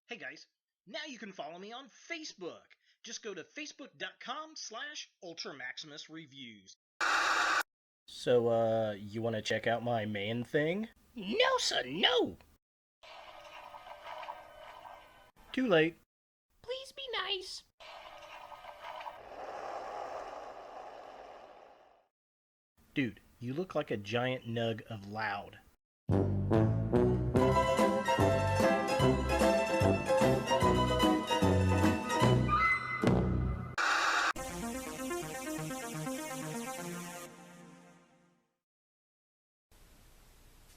Hey guys, now you can follow me on Facebook. Just go to facebook.com/UltraMaximusReviews. So, you want to check out my main thing? No, sir, no! Too late. Please be nice. Dude, you look like a giant nug of loud.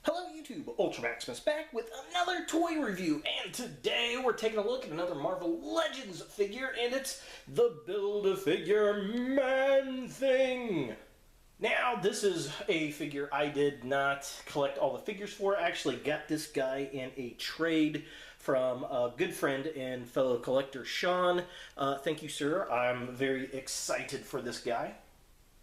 Hello YouTube, Ultra Maximus back with another toy review, and today we're taking a look at another Marvel Legends figure, and it's the Build-A-Figure Man-Thing. Now, this is a figure I did not collect all the figures for. I actually got this guy in a trade from a good friend and fellow collector, Sean. Thank you, sir. I'm very excited for this guy.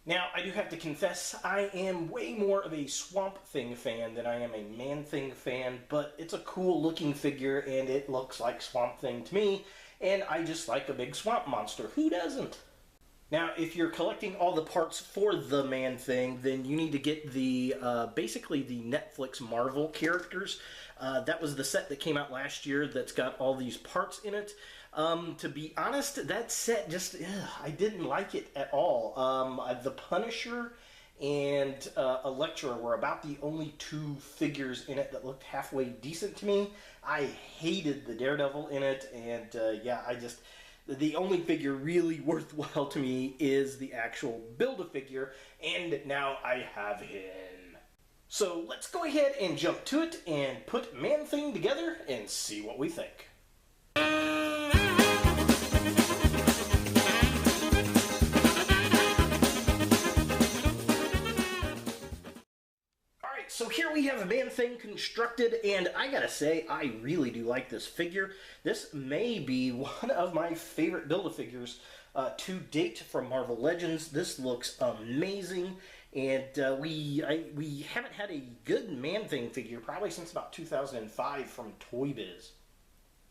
Now, I do have to confess, I am way more of a Swamp Thing fan than I am a Man-Thing fan, but it's a cool looking figure and it looks like Swamp Thing to me, and I just like a big swamp monster. Who doesn't? Now, if you're collecting all the parts for the Man-Thing, then you need to get the, basically the Netflix Marvel characters. That was the set that came out last year that's got all these parts in it. To be honest, that set just, I didn't like it at all. The Punisher and Elektra were about the only two figures in it that looked halfway decent to me. I hated the Daredevil in it, and yeah, the only figure really worthwhile to me is the actual Build-A-Figure, and now I have him. So let's go ahead and jump to it and put Man-Thing together and see what we think. So here we have a Man-Thing constructed, and I gotta say, I really do like this figure. This may be one of my favorite Build-A-Figures to date from Marvel Legends. This looks amazing, and we haven't had a good Man-Thing figure probably since about 2005 from Toy Biz.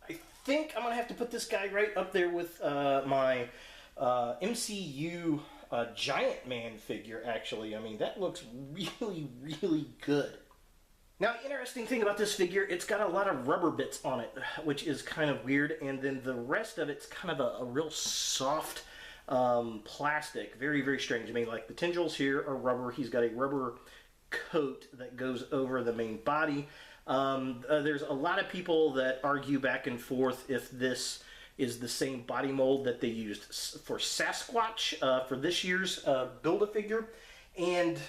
I think I'm gonna have to put this guy right up there with my MCU Giant Man figure, actually. I mean, that looks really, really good. Now, the interesting thing about this figure, it's got a lot of rubber bits on it, which is kind of weird, and then the rest of it's kind of a real soft plastic. Very, very strange. I mean, like, the tendrils here are rubber. He's got a rubber coat that goes over the main body. There's a lot of people that argue back and forth if this is the same body mold that they used for Sasquatch for this year's Build-A-Figure. And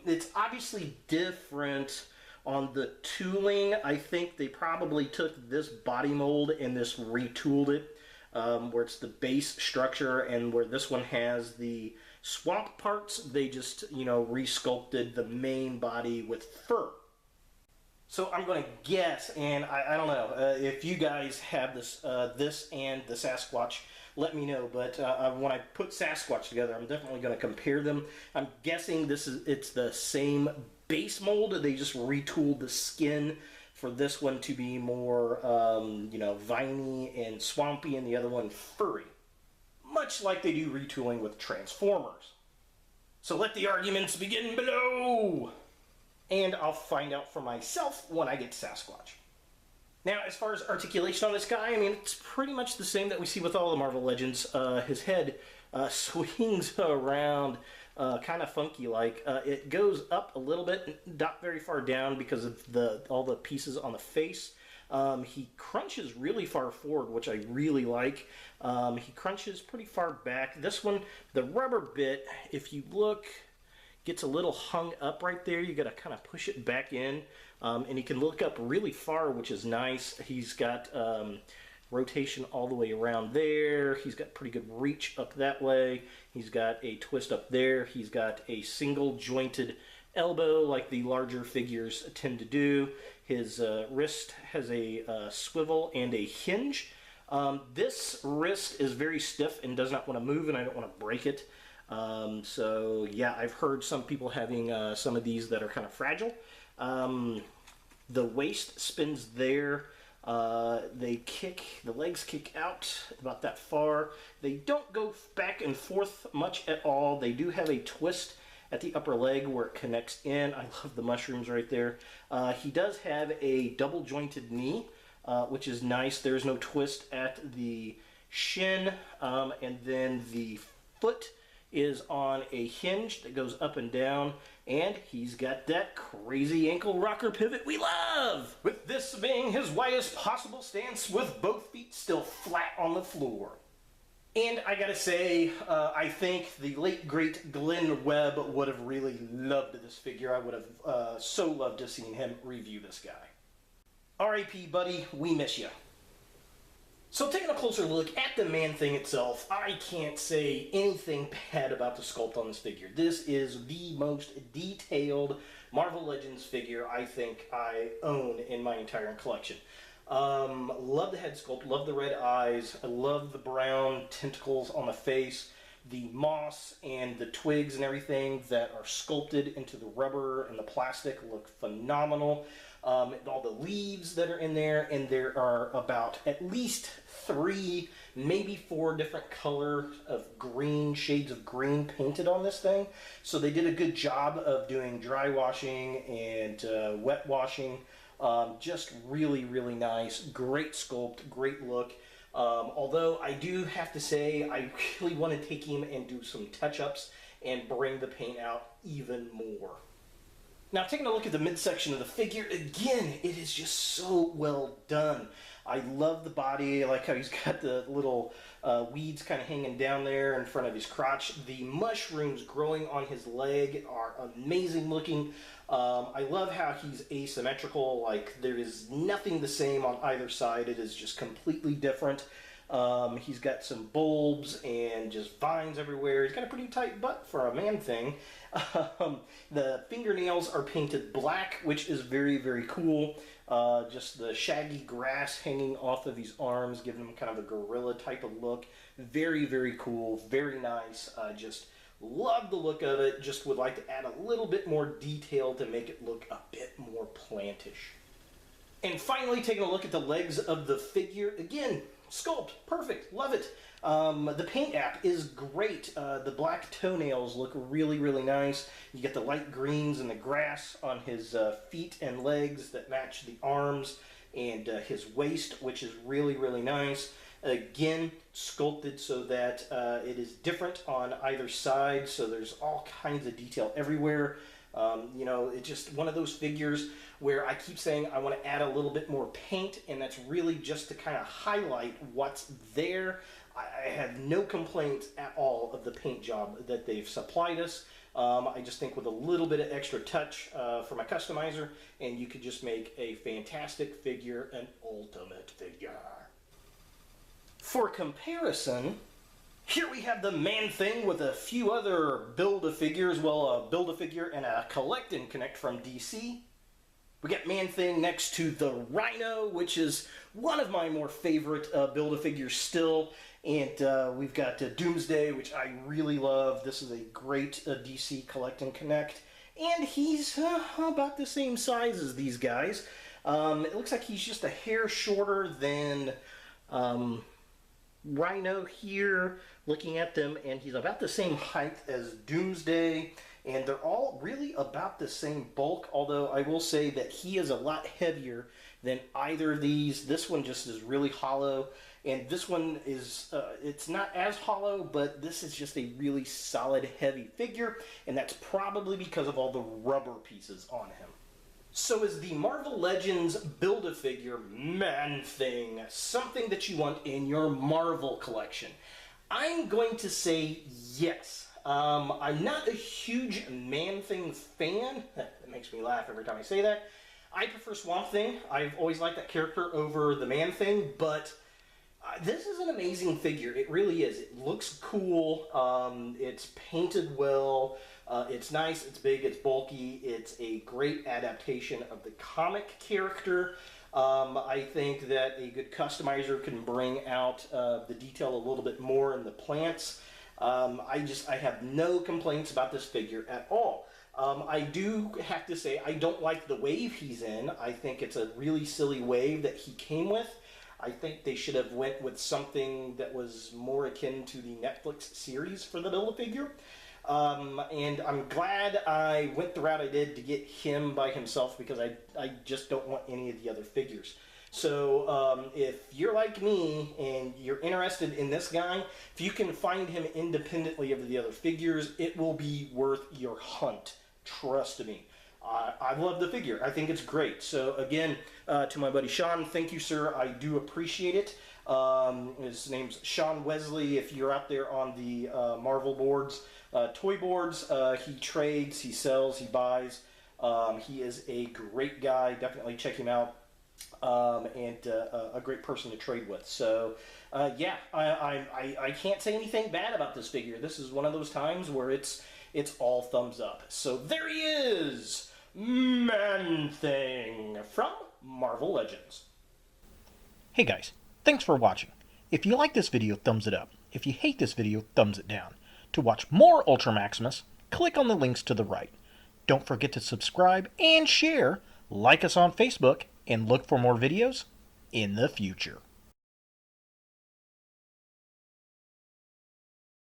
it's obviously different on the tooling. I think they probably took this body mold and just retooled it, where it's the base structure, and where this one has the swamp parts, they just, you know, resculpted the main body with fur. So I'm going to guess, and I don't know, if you guys have this this and the Sasquatch, let me know. But when I put Sasquatch together, I'm definitely going to compare them. I'm guessing it's the same base mold. They just retooled the skin for this one to be more, you know, viney and swampy, and the other one furry. Much like they do retooling with Transformers. So let the arguments begin below! And I'll find out for myself when I get Sasquatch. Now, as far as articulation on this guy, I mean, it's pretty much the same that we see with all the Marvel Legends. His head swings around kind of funky like. It goes up a little bit, not very far down because of all the pieces on the face. He crunches really far forward, which I really like. He crunches pretty far back. This one, the rubber bit, if you look, gets a little hung up right there. You got to kind of push it back in, and he can look up really far, which is nice. He's got rotation all the way around there. He's got pretty good reach up that way. He's got a twist up there. He's got a single jointed elbow like the larger figures tend to do. His wrist has a swivel and a hinge. This wrist is very stiff and does not want to move, and I don't want to break it. So yeah, I've heard some people having some of these that are kind of fragile. The waist spins there. The legs kick out about that far. They don't go back and forth much at all. They do have a twist at the upper leg where it connects in. I love the mushrooms right there. He does have a double jointed knee, which is nice. There's no twist at the shin, and then the foot is on a hinge that goes up and down, and he's got that crazy ankle rocker pivot we love, with this being his widest possible stance with both feet still flat on the floor. And I gotta say, I think the late great Glenn Webb would have really loved this figure. I would have so loved to have seen him review this guy. R.I.P. buddy, we miss you. So taking a closer look at the Man-Thing itself, I can't say anything bad about the sculpt on this figure. This is the most detailed Marvel Legends figure I think I own in my entire collection. Love the head sculpt, love the red eyes, I love the brown tentacles on the face, the moss and the twigs and everything that are sculpted into the rubber and the plastic look phenomenal. All the leaves that are in there, and there are about at least 3, maybe 4 different colors of green, shades of green painted on this thing. So they did a good job of doing dry washing and wet washing. Just really, really nice. Great sculpt, great look. Although I do have to say, I really want to take him and do some touch-ups and bring the paint out even more. Now, taking a look at the midsection of the figure, again, it is just so well done. I love the body. I like how he's got the little weeds kind of hanging down there in front of his crotch. The mushrooms growing on his leg are amazing looking. I love how he's asymmetrical. Like, there is nothing the same on either side. It is just completely different. He's got some bulbs and just vines everywhere. He's got a pretty tight butt for a Man-Thing. The fingernails are painted black, which is very, very cool. Just the shaggy grass hanging off of his arms, giving him kind of a gorilla type of look. Very, very cool. Very nice. Just love the look of it. Just would like to add a little bit more detail to make it look a bit more plantish. And finally, taking a look at the legs of the figure. Again, sculpt, perfect, love it. The paint app is great. The black toenails look really, really nice. You get the light greens and the grass on his feet and legs that match the arms and his waist, which is really, really nice. Again, sculpted so that it is different on either side, so there's all kinds of detail everywhere. You know, it's just one of those figures where I keep saying I want to add a little bit more paint, and that's really just to kind of highlight what's there. I have no complaints at all of the paint job that they've supplied us. I just think with a little bit of extra touch for my customizer, and you could just make a fantastic figure, an ultimate figure. For comparison, here we have the Man-Thing with a few other Build-A-Figures, well, a Build-A-Figure and a Collect and Connect from DC. We got Man-Thing next to the Rhino, which is one of my more favorite Build-A-Figures still. And we've got Doomsday, which I really love. This is a great DC Collect and Connect. And he's about the same size as these guys. It looks like he's just a hair shorter than Rhino here, looking at them, and he's about the same height as Doomsday, and they're all really about the same bulk, although I will say that he is a lot heavier than either of these. This one just is really hollow, and this one is, it's not as hollow, but this is just a really solid, heavy figure, and that's probably because of all the rubber pieces on him. So is the Marvel Legends Build-A-Figure Man-Thing something that you want in your Marvel collection? I'm going to say yes. I'm not a huge Man-Thing fan. That makes me laugh every time I say that. I prefer Swamp Thing. I've always liked that character over the Man-Thing, but this is an amazing figure. It really is. It looks cool. It's painted well. It's nice, it's big, it's bulky. It's a great adaptation of the comic character. I think that a good customizer can bring out the detail a little bit more in the plants. I have no complaints about this figure at all. I do have to say I don't like the wave he's in. I think it's a really silly wave that he came with. I think they should have went with something that was more akin to the Netflix series for the Build-A-Figure. And I'm glad I went the route I did to get him by himself because I just don't want any of the other figures. So if you're like me and you're interested in this guy, if you can find him independently of the other figures, it will be worth your hunt. Trust me. I love the figure. I think it's great. So again, to my buddy Sean, thank you, sir. I do appreciate it. His name's Sean Wesley. If you're out there on the Marvel boards, toy boards, he trades, he sells, he buys. He is a great guy. Definitely check him out. And a great person to trade with. So, yeah, I can't say anything bad about this figure. This is one of those times where it's all thumbs up. So there he is, Man-Thing from Marvel Legends. Hey guys, thanks for watching. If you like this video, thumbs it up. If you hate this video, thumbs it down. To watch more Ultra Maximus, click on the links to the right. Don't forget to subscribe and share, like us on Facebook, and look for more videos in the future.